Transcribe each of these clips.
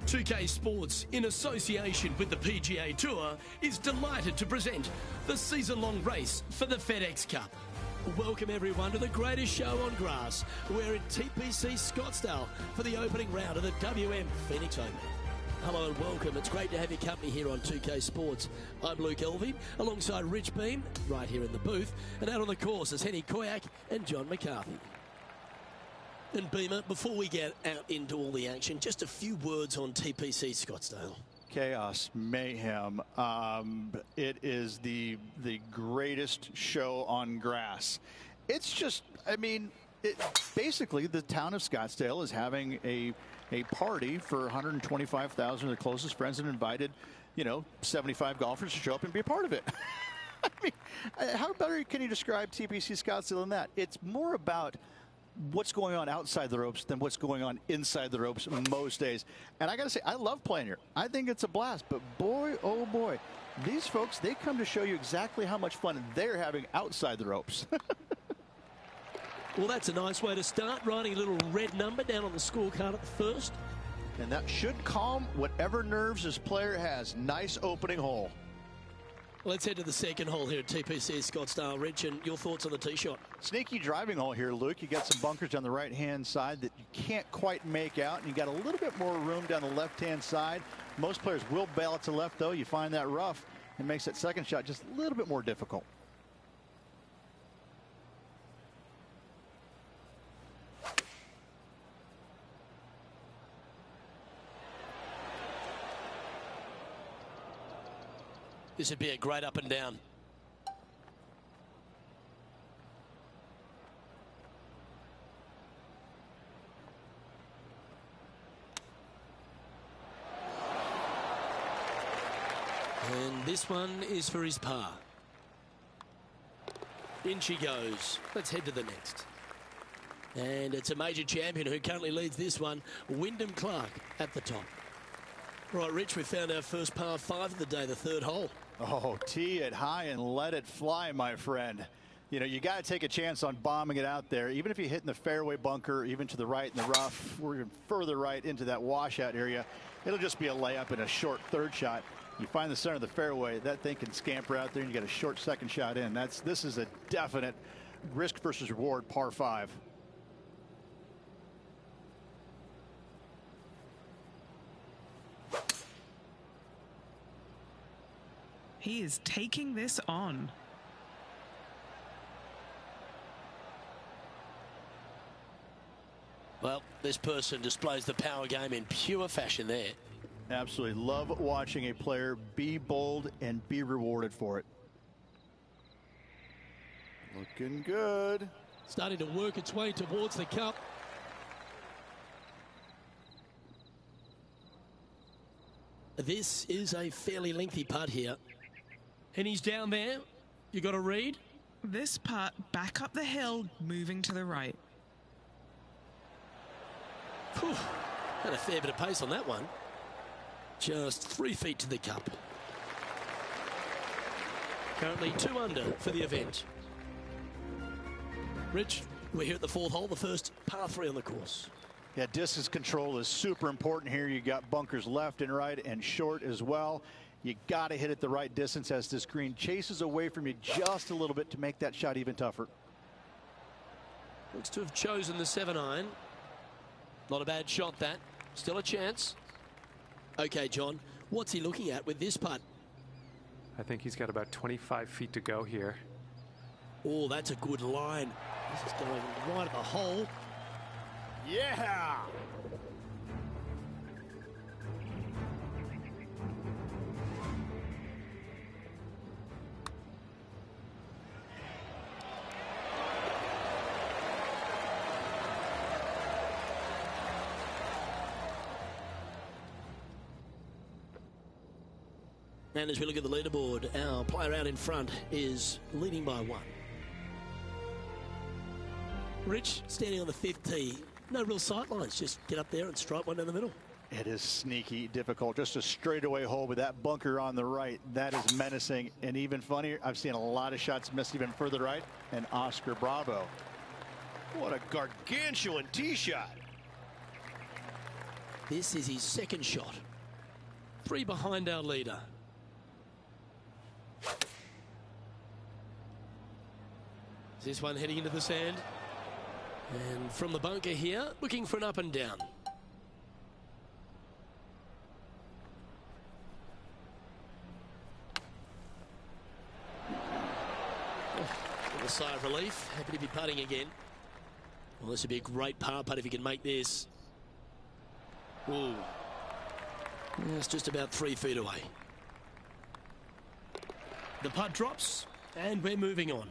2K Sports, in association with the PGA Tour, is delighted to present the season-long race for the FedEx Cup. Welcome everyone to the greatest show on grass. We're at TPC Scottsdale for the opening round of the WM Phoenix Open. Hello and welcome. It's great to have your company here on 2K Sports. I'm Luke Elvey, alongside Rich Beam, right here in the booth, and out on the course is Henny Koyak and John McCarthy. And Beamer, before we get out into all the action, just a few words on TPC Scottsdale. Chaos, mayhem. It is the greatest show on grass. It's just, I mean, basically the town of Scottsdale is having a party for 125,000 of the closest friends and invited, 75 golfers to show up and be a part of it. I mean, how better can you describe TPC Scottsdale than that? It's more about what's going on outside the ropes than what's going on inside the ropes most days. And I gotta say, I love playing here. I think it's a blast, but boy, oh boy, these folks, they come to show you exactly how much fun they're having outside the ropes. Well, that's a nice way to start, writing a little red number down on the scorecard at the first. And that should calm whatever nerves this player has. Nice opening hole. Let's head to the second hole here at TPC Scottsdale. Rich, and your thoughts on the tee shot? Sneaky driving hole here, Luke. You got some bunkers on the right-hand side that you can't quite make out, and you got a little bit more room down the left-hand side. Most players will bail it to left, though. You find that rough, and makes that second shot just a little bit more difficult. This would be a great up and down. And this one is for his par. In she goes. Let's head to the next. And it's a major champion who currently leads this one, Wyndham Clark, at the top. Right, Rich, we found our first par 5 of the day, the third hole. Oh, tee it high and let it fly, my friend. You got to take a chance on bombing it out there. Even if you hit in the fairway bunker, even to the right in the rough, we're further right into that washout area. It'll just be a layup and a short third shot. You find the center of the fairway, that thing can scamper out there, and you got a short second shot in. This is a definite risk versus reward par 5. He is taking this on. Well, this person displays the power game in pure fashion there. Absolutely love watching a player be bold and be rewarded for it. Looking good. Starting to work its way towards the cup. This is a fairly lengthy putt here. And he's down there. You got a read? This putt back up the hill, moving to the right. Whew. Had a fair bit of pace on that one. Just 3 feet to the cup. Currently 2 under for the event. Rich, we're here at the fourth hole, the first par 3 on the course. Yeah, distance control is super important here. You got bunkers left and right and short as well. You got to hit it the right distance as this green chases away from you just a little bit to make that shot even tougher. Looks to have chosen the 7-iron. Not a bad shot, that. Still a chance. Okay, John, what's he looking at with this putt? I think he's got about 25 feet to go here. Oh, that's a good line. This is going right at the hole. Yeah! And as we look at the leaderboard, our player out in front is leading by 1. Rich, standing on the 5th tee, no real sight lines, just get up there and strike one down the middle. It is sneaky difficult. Just a straightaway hole with that bunker on the right. That is menacing. And even funnier, I've seen a lot of shots miss even further right. And Oscar Bravo. What a gargantuan tee shot. This is his second shot. 3 behind our leader. This one heading into the sand. And from the bunker here, looking for an up and down. A sigh of relief. Happy to be putting again. Well, this would be a great par putt if he can make this. Ooh. It's just about 3 feet away. The putt drops, and we're moving on.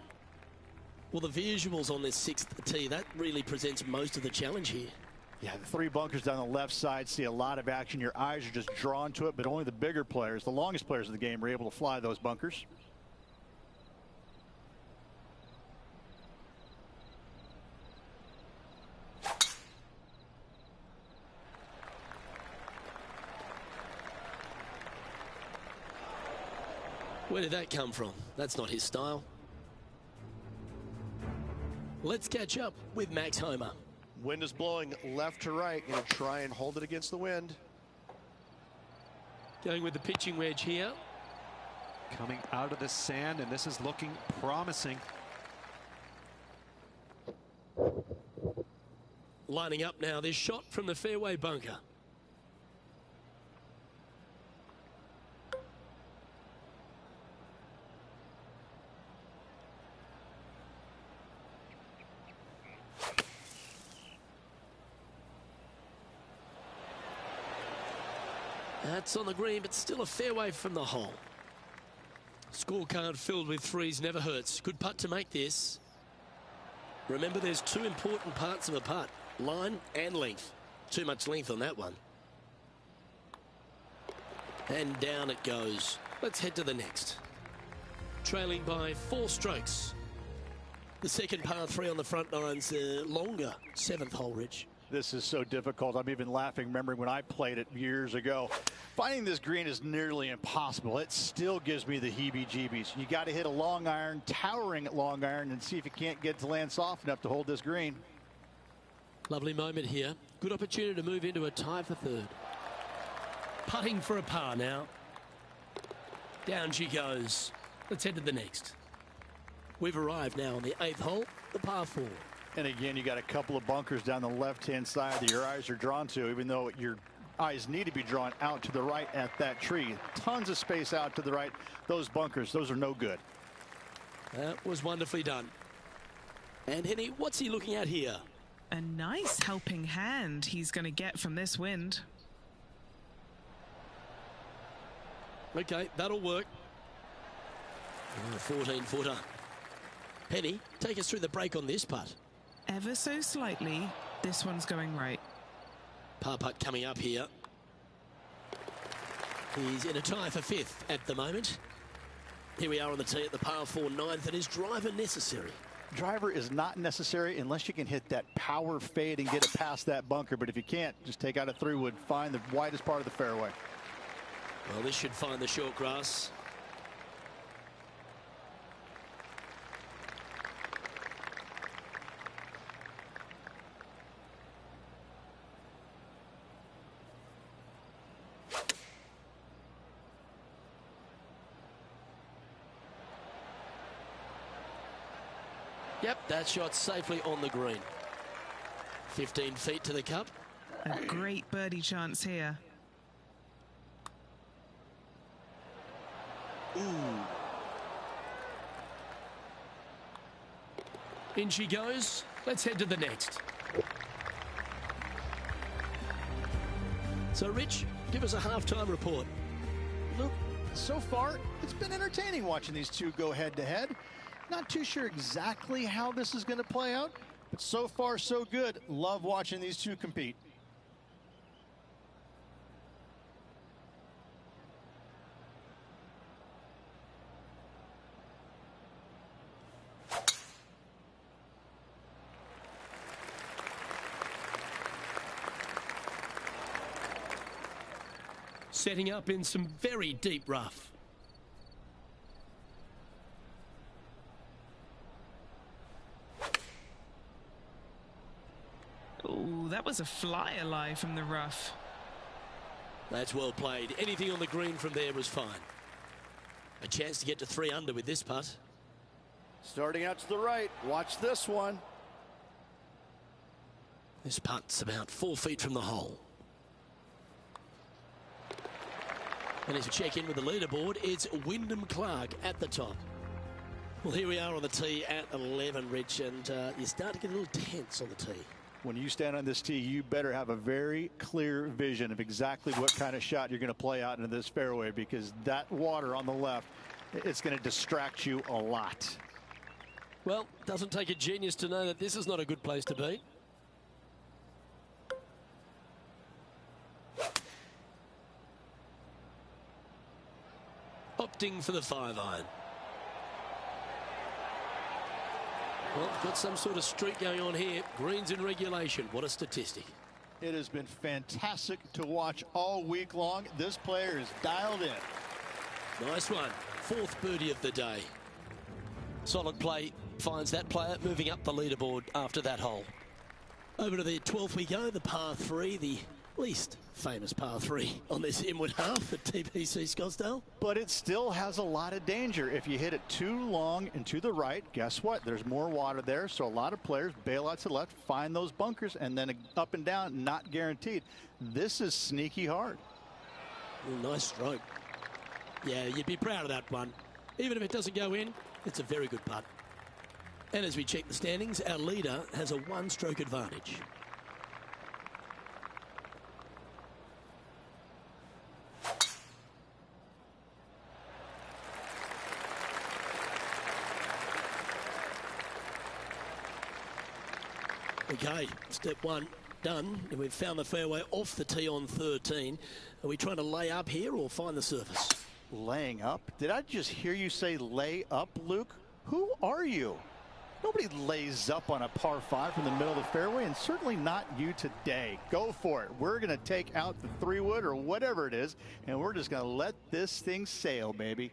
Well, the visuals on this 6th tee, that really presents most of the challenge here. Yeah, the 3 bunkers down the left side see a lot of action. Your eyes are just drawn to it, but only the bigger players, the longest players in the game, are able to fly those bunkers. Where did that come from? That's not his style. Let's catch up with Max Homer. Wind is blowing left to right. Going to try and hold it against the wind. Going with the pitching wedge here. Coming out of the sand, and this is looking promising. Lining up now, this shot from the fairway bunker. That's on the green, but still a fairway from the hole. Scorecard filled with 3s never hurts. Good putt to make this. Remember, there's 2 important parts of a putt: line and length. Too much length on that one. And down it goes. Let's head to the next. Trailing by 4 strokes. The second par 3 on the front nine's longer 7th hole, Rich. This is so difficult. I'm even laughing, remembering when I played it years ago. Finding this green is nearly impossible. It still gives me the heebie-jeebies. You got to hit a long iron, towering long iron, and see if you can't get to land soft enough to hold this green. Lovely moment here. Good opportunity to move into a tie for 3rd. Putting for a par now. Down she goes. Let's head to the next. We've arrived now on the 8th hole, the par 4. And again, you got a couple of bunkers down the left-hand side that your eyes are drawn to, even though your eyes need to be drawn out to the right at that tree. Tons of space out to the right. Those bunkers, those are no good. That was wonderfully done. And Henny, what's he looking at here? A nice helping hand he's going to get from this wind. Okay, that'll work. 14-footer. Henny, take us through the break on this putt. Ever so slightly, this one's going right. Par putt coming up here. He's in a tie for 5th at the moment. Here we are on the tee at the par 4 9th, and is driver necessary? Driver is not necessary unless you can hit that power fade and get it past that bunker. But if you can't, just take out a 3-wood, find the widest part of the fairway. Well, this should find the short grass. Yep, that shot safely on the green. 15 feet to the cup. A great birdie chance here. Ooh. In she goes. Let's head to the next. So, Rich, give us a halftime report. Look, so far, it's been entertaining watching these two go head-to-head. Not too sure exactly how this is going to play out, but so far, so good. Love watching these two compete. Setting up in some very deep rough. Oh, that was a fly alive from the rough. That's well played. Anything on the green from there was fine. A chance to get to 3 under with this putt. Starting out to the right. Watch this one. This putt's about 4 feet from the hole. And as we check in with the leaderboard, it's Wyndham Clark at the top. Well, here we are on the tee at 11, Rich, and you start to get a little tense on the tee. When you stand on this tee, you better have a very clear vision of exactly what kind of shot you're going to play out into this fairway, because that water on the left, it's going to distract you a lot. Well, doesn't take a genius to know that this is not a good place to be. Opting for the 5-iron. Well, got some sort of streak going on here. Greens in regulation. What a statistic. It has been fantastic to watch all week long. This player is dialed in. Nice one. 4th birdie of the day. Solid play finds that player moving up the leaderboard after that hole. Over to the 12th we go, the par 3, the least famous par 3 on this inward half at TPC Scottsdale. But it still has a lot of danger. If you hit it too long and to the right, guess what? There's more water there, so a lot of players bail out to the left, find those bunkers, and then up and down, not guaranteed. This is sneaky hard. Ooh, nice stroke. Yeah, you'd be proud of that one. Even if it doesn't go in, it's a very good putt. And as we check the standings, our leader has a 1-stroke advantage. Okay, step 1 done, and we've found the fairway off the tee on 13. Are we trying to lay up here or find the surface? Laying up? Did I just hear you say lay up, Luke? Who are you? Nobody lays up on a par 5 from the middle of the fairway, and certainly not you today. Go for it. We're going to take out the 3-wood or whatever it is, and we're just going to let this thing sail, baby.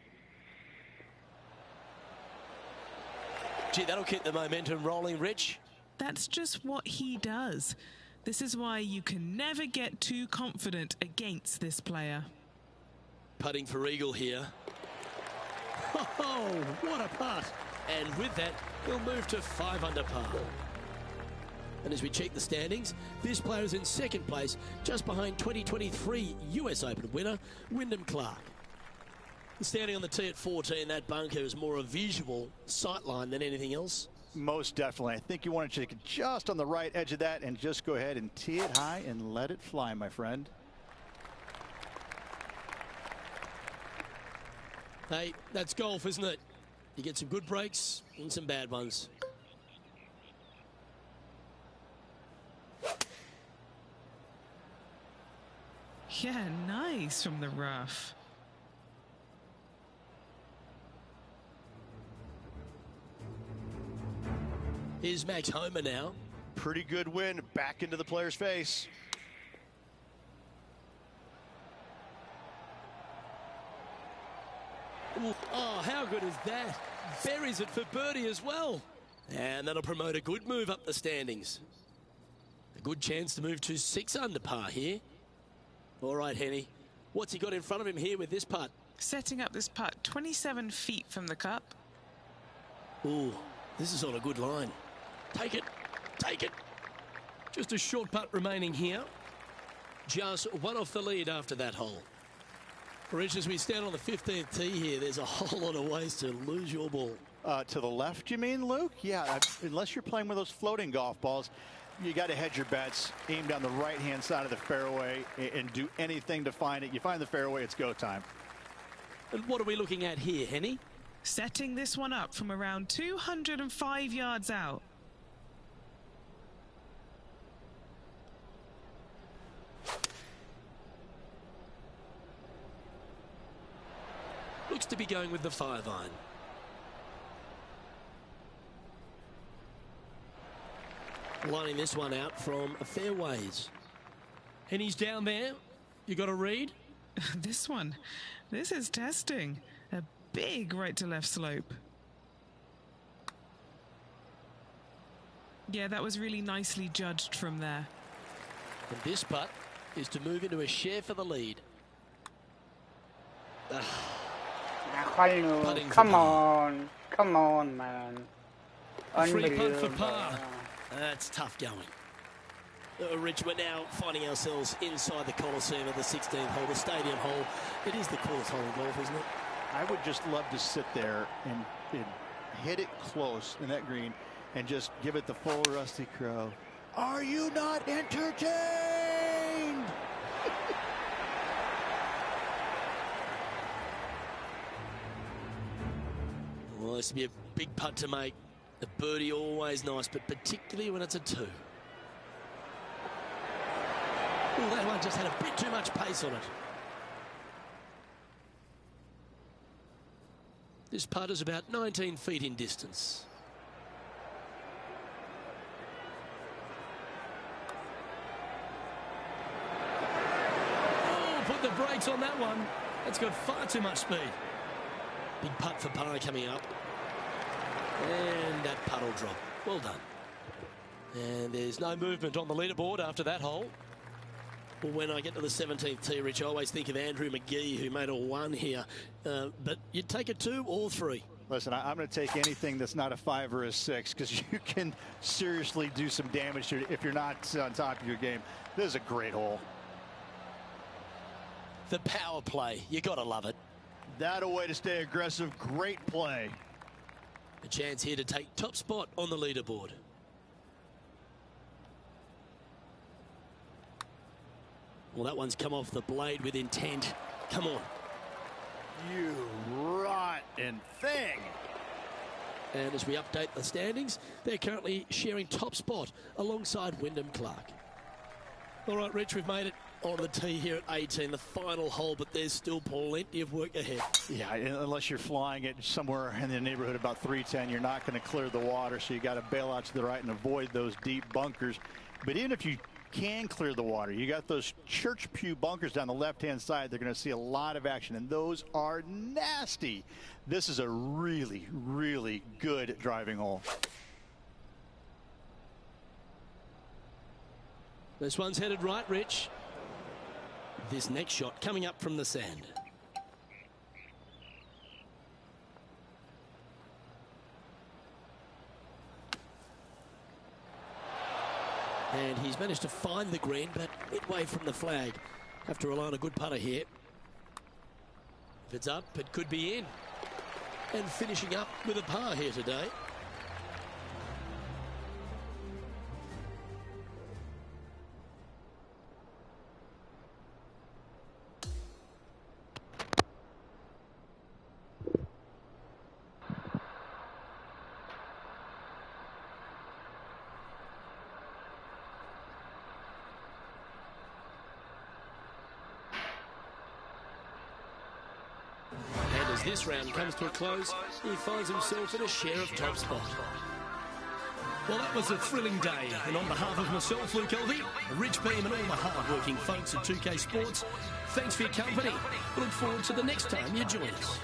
Gee, that'll keep the momentum rolling, Rich. That's just what he does. This is why you can never get too confident against this player. Putting for eagle here. Oh, what a putt. And with that, he'll move to 5 under par. And as we check the standings, this player is in 2nd place, just behind 2023 US Open winner, Wyndham Clark. Standing on the tee at 14, that bunker is more a visual sightline than anything else. Most definitely. I think you want to take it just on the right edge of that and just go ahead and tee it high and let it fly, my friend. Hey, that's golf, isn't it? You get some good breaks and some bad ones. Yeah, nice from the rough. Here's Max Homer now. Pretty good win back into the player's face. Ooh, oh, how good is that? Buries it for birdie as well. And that'll promote a good move up the standings. A good chance to move to 6 under par here. All right, Henny. What's he got in front of him here with this putt? Setting up this putt 27 feet from the cup. Ooh, this is on a good line. Take it. Take it. Just a short putt remaining here. Just 1 off the lead after that hole. Rich, as we stand on the 15th tee here, there's a whole lot of ways to lose your ball. To the left, you mean, Luke? Yeah, unless you're playing with those floating golf balls, you got to hedge your bets, aim down the right-hand side of the fairway, and do anything to find it. You find the fairway, it's go time. And what are we looking at here, Henny? Setting this one up from around 205 yards out. Looks to be going with the 5-iron. Lining this one out from a fair ways. And he's down there. You got a read? This is testing. A big right to left slope. Yeah, that was really nicely judged from there. And this putt is to move into a share for the lead. Putting for Come par. on. Come on, man. Free putt for Unbelievable. par. That's tough going. Rich, we're now finding ourselves inside the Coliseum of the 16th hole, the stadium hole. It is the coolest hole in golf, isn't it? I would just love to sit there and hit it close in that green and just give it the full Rusty Crow. Are you not entertained? Well, this would be a big putt to make. A birdie always nice, but particularly when it's a 2. Oh, that one just had a bit too much pace on it. This putt is about 19 feet in distance. Oh, put the brakes on that one. That's got far too much speed. Big putt for par coming up. And that putt will drop. Well done. And there's no movement on the leaderboard after that hole. Well, when I get to the 17th tee, Rich, I always think of Andrew McGee, who made a 1 here. But you'd take a 2 or 3. Listen, I'm going to take anything that's not a 5 or a 6 because you can seriously do some damage if you're not on top of your game. This is a great hole. The power play. You got to love it. That a way to stay aggressive. Great play. A chance here to take top spot on the leaderboard. Well, that one's come off the blade with intent. Come on. You rotten thing. And as we update the standings, they're currently sharing top spot alongside Wyndham Clark. All right, Rich, we've made it on the tee here at 18, the final hole, but there's still plenty of work ahead. Yeah, unless you're flying it somewhere in the neighborhood about 310, you're not going to clear the water, so you got to bail out to the right and avoid those deep bunkers. But even if you can clear the water, you got those church pew bunkers down the left-hand side. They're going to see a lot of action, and those are nasty. This is a really, really good driving hole. This one's headed right, Rich. This next shot coming up from the sand. And he's managed to find the green, but midway from the flag. Have to rely on a good putter here. If it's up, it could be in. And finishing up with a par here today. As this round comes to a close, he finds himself in a share of top spot. Well, that was a thrilling day, and on behalf of myself, Luke Elvey, Rich Beam, and all the hard-working folks at 2K Sports, thanks for your company. We look forward to the next time you join us.